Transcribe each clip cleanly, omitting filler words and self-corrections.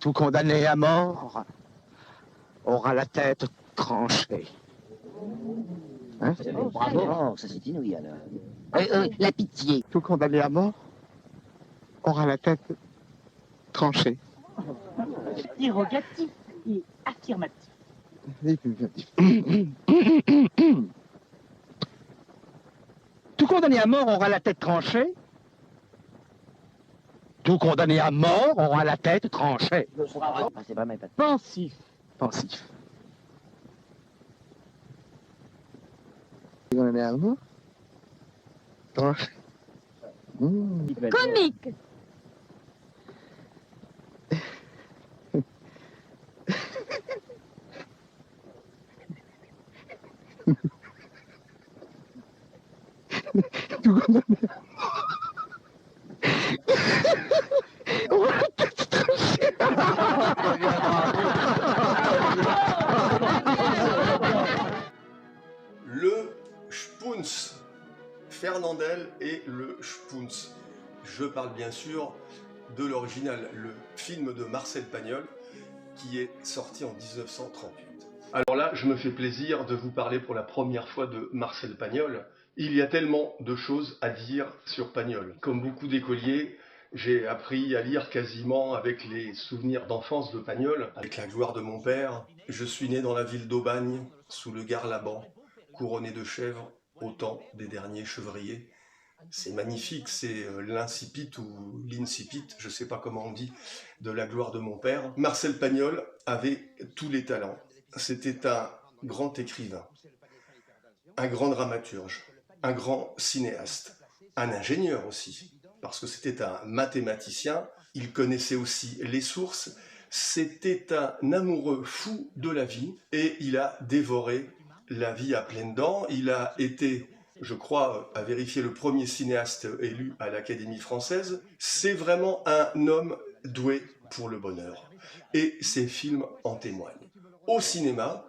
Tout condamné à mort aura la tête tranchée. Hein? Oh, bravo, ça c'est inouï alors. La pitié. Tout condamné à mort aura la tête tranchée. Interrogatif et affirmatif. Tout condamné à mort aura la tête tranchée. Tout condamné à mort aura la tête tranchée. Ah, c'est vraiment pas... Pensif. Pensif. Tout condamné à mort tranché. Comique. Tout condamné à mort aura la tête tranchée. Le Spunz, Fernandel et le Spunz. Je parle bien sûr de l'original, le film de Marcel Pagnol, qui est sorti en 1938. Alors là, je me fais plaisir de vous parler pour la première fois de Marcel Pagnol. Il y a tellement de choses à dire sur Pagnol. Comme beaucoup d'écoliers, j'ai appris à lire quasiment avec les souvenirs d'enfance de Pagnol, avec la gloire de mon père. Je suis né dans la ville d'Aubagne, sous le Garlaban, couronné de chèvres, au temps des derniers chevriers. C'est magnifique, c'est l'incipit ou l'incipit, je ne sais pas comment on dit, de la gloire de mon père. Marcel Pagnol avait tous les talents. C'était un grand écrivain, un grand dramaturge, un grand cinéaste, un ingénieur aussi, parce que c'était un mathématicien, il connaissait aussi les sources, c'était un amoureux fou de la vie et il a dévoré la vie à pleines dents. Il a été, je crois, à vérifier, le premier cinéaste élu à l'Académie française. C'est vraiment un homme doué pour le bonheur et ses films en témoignent. Au cinéma,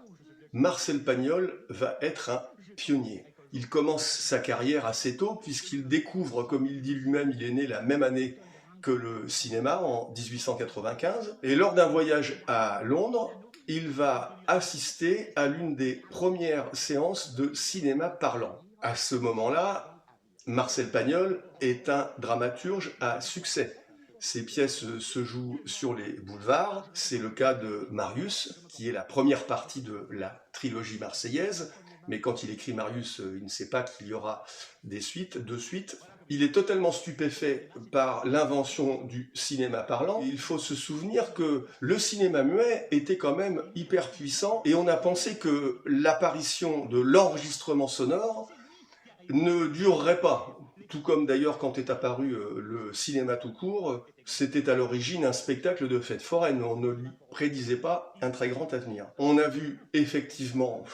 Marcel Pagnol va être un pionnier. Il commence sa carrière assez tôt puisqu'il découvre, comme il dit lui-même, il est né la même année que le cinéma, en 1895. Et lors d'un voyage à Londres, il va assister à l'une des premières séances de cinéma parlant. À ce moment-là, Marcel Pagnol est un dramaturge à succès. Ses pièces se jouent sur les boulevards. C'est le cas de Marius, qui est la première partie de la trilogie marseillaise. Mais quand il écrit Marius, il ne sait pas qu'il y aura des suites, deux suites. Il est totalement stupéfait par l'invention du cinéma parlant. Il faut se souvenir que le cinéma muet était quand même hyper puissant et on a pensé que l'apparition de l'enregistrement sonore ne durerait pas. Tout comme d'ailleurs quand est apparu le cinéma tout court, c'était à l'origine un spectacle de fête foraine. On ne lui prédisait pas un très grand avenir. On a vu effectivement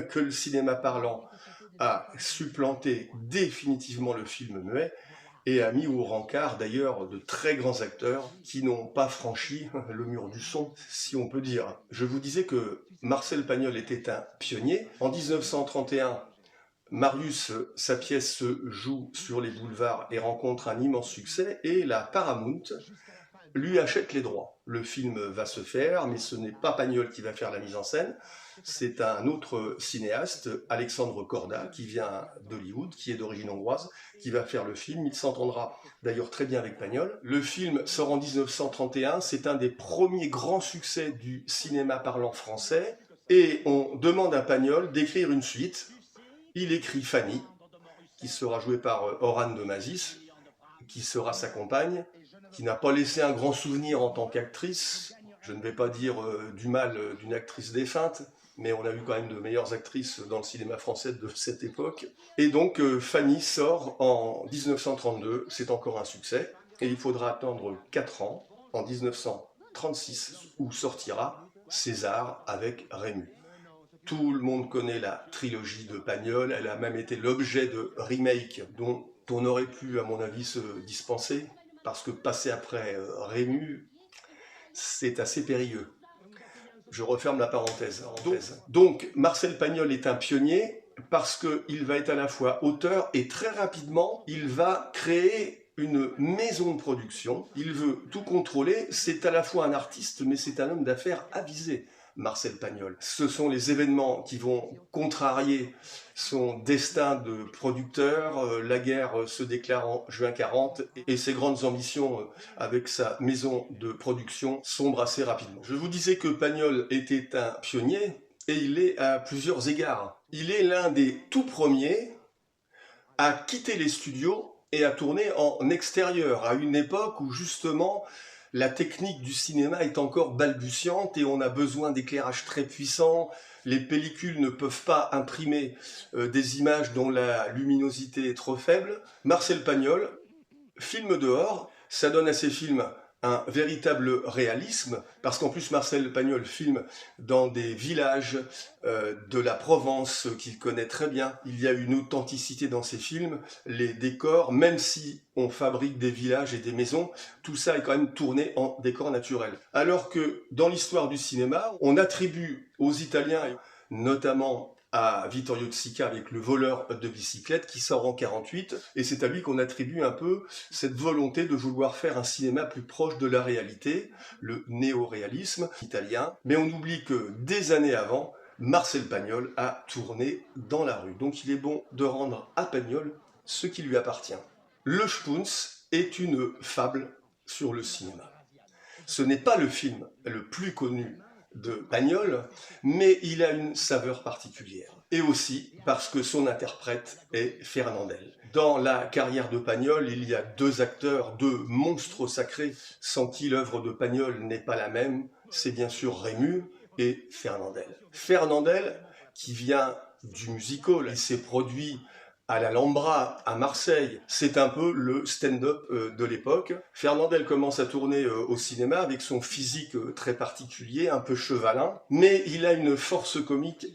que le cinéma parlant a supplanté définitivement le film muet et a mis au rencard d'ailleurs de très grands acteurs qui n'ont pas franchi le mur du son, si on peut dire. Je vous disais que Marcel Pagnol était un pionnier. En 1931, Marius, sa pièce se joue sur les boulevards et rencontre un immense succès, et la Paramount lui achète les droits. Le film va se faire, mais ce n'est pas Pagnol qui va faire la mise en scène, c'est un autre cinéaste, Alexandre Corda, qui vient d'Hollywood, qui est d'origine hongroise, qui va faire le film. Il s'entendra d'ailleurs très bien avec Pagnol. Le film sort en 1931, c'est un des premiers grands succès du cinéma parlant français, et on demande à Pagnol d'écrire une suite. Il écrit Fanny, qui sera jouée par Orane de Mazis, qui sera sa compagne, qui n'a pas laissé un grand souvenir en tant qu'actrice. Je ne vais pas dire du mal d'une actrice défunte, mais on a eu quand même de meilleures actrices dans le cinéma français de cette époque. Et donc Fanny sort en 1932, c'est encore un succès, et il faudra attendre 4 ans, en 1936, où sortira César avec Rému. Tout le monde connaît la trilogie de Pagnol, elle a même été l'objet de remakes dont on aurait pu, à mon avis, se dispenser, parce que passer après Rému, c'est assez périlleux. Je referme la parenthèse. Donc, Marcel Pagnol est un pionnier, parce qu'il va être à la fois auteur, et très rapidement, il va créer une maison de production, il veut tout contrôler, c'est à la fois un artiste, mais c'est un homme d'affaires avisé, Marcel Pagnol. Ce sont les événements qui vont contrarier son destin de producteur, la guerre se déclare en juin 40, et ses grandes ambitions avec sa maison de production sombrent assez rapidement. Je vous disais que Pagnol était un pionnier, et il l'est à plusieurs égards. Il est l'un des tout premiers à quitter les studios et à tourner en extérieur, à une époque où justement la technique du cinéma est encore balbutiante et on a besoin d'éclairage très puissant. Les pellicules ne peuvent pas imprimer des images dont la luminosité est trop faible. Marcel Pagnol filme dehors, ça donne à ses films un véritable réalisme, parce qu'en plus Marcel Pagnol filme dans des villages de la Provence qu'il connaît très bien. Il y a une authenticité dans ses films, les décors, même si on fabrique des villages et des maisons, tout ça est quand même tourné en décor naturel. Alors que dans l'histoire du cinéma, on attribue aux Italiens, notamment à Vittorio De Sica avec Le voleur de bicyclette qui sort en 48, et c'est à lui qu'on attribue un peu cette volonté de vouloir faire un cinéma plus proche de la réalité, le néo-réalisme italien. Mais on oublie que des années avant, Marcel Pagnol a tourné dans la rue. Donc il est bon de rendre à Pagnol ce qui lui appartient. Le Spunz est une fable sur le cinéma. Ce n'est pas le film le plus connu de Pagnol, mais il a une saveur particulière. Et aussi parce que son interprète est Fernandel. Dans la carrière de Pagnol, il y a deux acteurs, deux monstres sacrés, sans qui l'œuvre de Pagnol n'est pas la même. C'est bien sûr Rému et Fernandel. Fernandel, qui vient du musical, il s'est produit à l'Alhambra, à Marseille. C'est un peu le stand-up de l'époque. Fernandel commence à tourner au cinéma avec son physique très particulier, un peu chevalin, mais il a une force comique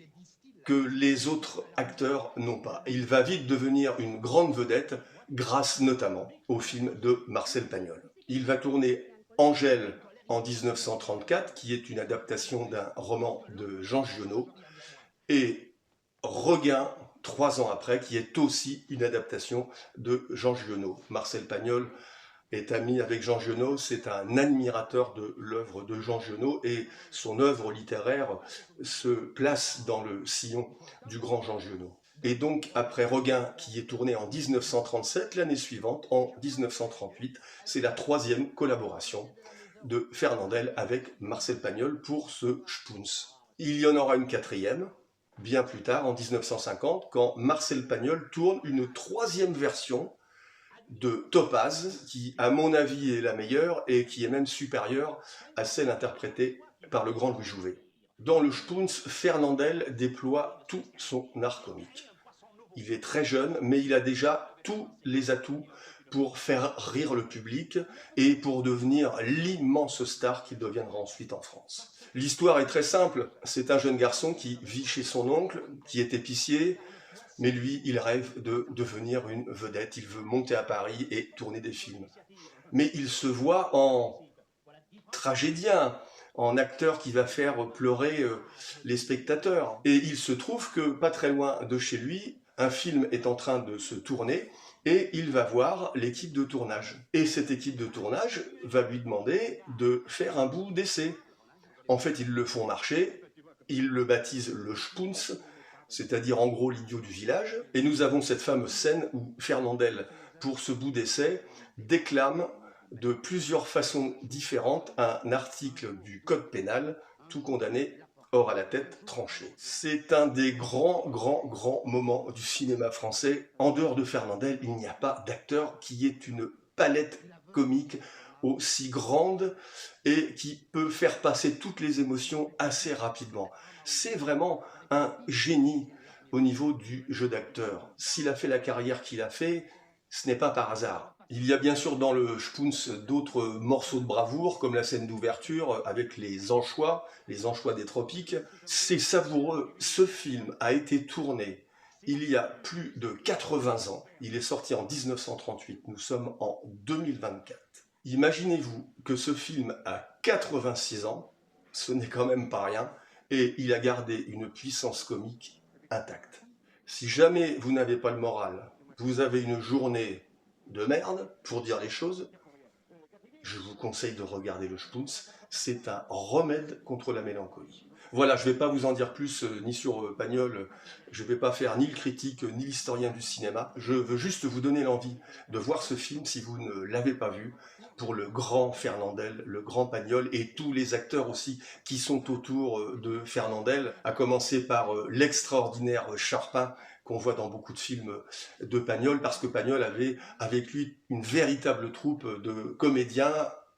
que les autres acteurs n'ont pas. Et il va vite devenir une grande vedette, grâce notamment au film de Marcel Pagnol. Il va tourner Angèle en 1934, qui est une adaptation d'un roman de Jean Giono, et Regain, 3 ans après, qui est aussi une adaptation de Jean Giono. Marcel Pagnol est ami avec Jean Giono, c'est un admirateur de l'œuvre de Jean Giono et son œuvre littéraire se place dans le sillon du grand Jean Giono. Et donc, après Regain, qui est tourné en 1937, l'année suivante, en 1938, c'est la 3e collaboration de Fernandel avec Marcel Pagnol pour ce Spunz. Il y en aura une 4e, bien plus tard, en 1950, quand Marcel Pagnol tourne une 3e version de Topaz, qui, à mon avis, est la meilleure et qui est même supérieure à celle interprétée par le grand Louis Jouvet. Dans le Spunz, Fernandel déploie tout son art comique. Il est très jeune, mais il a déjà tous les atouts pour faire rire le public et pour devenir l'immense star qu'il deviendra ensuite en France. L'histoire est très simple, c'est un jeune garçon qui vit chez son oncle, qui est épicier, mais lui, il rêve de devenir une vedette, il veut monter à Paris et tourner des films. Mais il se voit en tragédien, en acteur qui va faire pleurer les spectateurs. Et il se trouve que, pas très loin de chez lui, un film est en train de se tourner, et il va voir l'équipe de tournage. Et cette équipe de tournage va lui demander de faire un bout d'essai. En fait, ils le font marcher, ils le baptisent le Spunz, c'est-à-dire en gros l'idiot du village. Et nous avons cette fameuse scène où Fernandel, pour ce bout d'essai, déclame de plusieurs façons différentes un article du Code pénal, tout condamné, or à la tête tranchée. C'est un des grands moments du cinéma français. En dehors de Fernandel, il n'y a pas d'acteur qui ait une palette comique aussi grande et qui peut faire passer toutes les émotions assez rapidement. C'est vraiment un génie au niveau du jeu d'acteur. S'il a fait la carrière qu'il a fait, ce n'est pas par hasard. Il y a bien sûr dans le Spunz d'autres morceaux de bravoure, comme la scène d'ouverture avec les anchois des tropiques. C'est savoureux. Ce film a été tourné il y a plus de 80 ans. Il est sorti en 1938. Nous sommes en 2024. Imaginez-vous que ce film a 86 ans, ce n'est quand même pas rien, et il a gardé une puissance comique intacte. Si jamais vous n'avez pas le moral, vous avez une journée de merde, pour dire les choses, je vous conseille de regarder le Spoons. C'est un remède contre la mélancolie. Voilà, je ne vais pas vous en dire plus, ni sur Pagnol, je ne vais pas faire ni le critique, ni l'historien du cinéma. Je veux juste vous donner l'envie de voir ce film, si vous ne l'avez pas vu, pour le grand Fernandel, le grand Pagnol, et tous les acteurs aussi qui sont autour de Fernandel, à commencer par l'extraordinaire Charpin, qu'on voit dans beaucoup de films de Pagnol, parce que Pagnol avait avec lui une véritable troupe de comédiens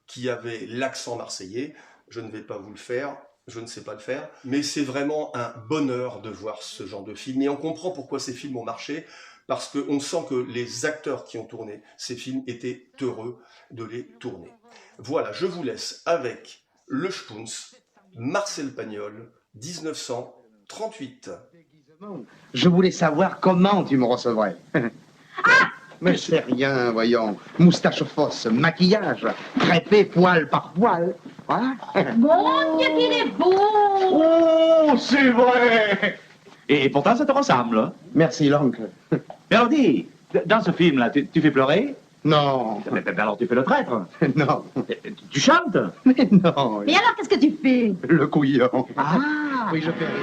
qui avaient l'accent marseillais. Je ne vais pas vous le faire, je ne sais pas le faire, mais c'est vraiment un bonheur de voir ce genre de film. Et on comprend pourquoi ces films ont marché, parce qu'on sent que les acteurs qui ont tourné ces films étaient heureux de les tourner. Voilà, je vous laisse avec le Spoons, Marcel Pagnol, 1938. Je voulais savoir comment tu me recevrais. Mais c'est rien, voyons. Moustache fausse, maquillage, crêpé poil par poil. Voilà. Mon Dieu, qu'il est beau! Oh, c'est vrai! Et pourtant, ça te ressemble. Hein? Merci, l'oncle. Mais alors dis, dans ce film-là, tu fais pleurer? Non. Ben alors tu fais le traître. Non. Tu chantes? Mais non. Et alors, qu'est-ce que tu fais? Le couillon. Ah! Oui, je fais rire.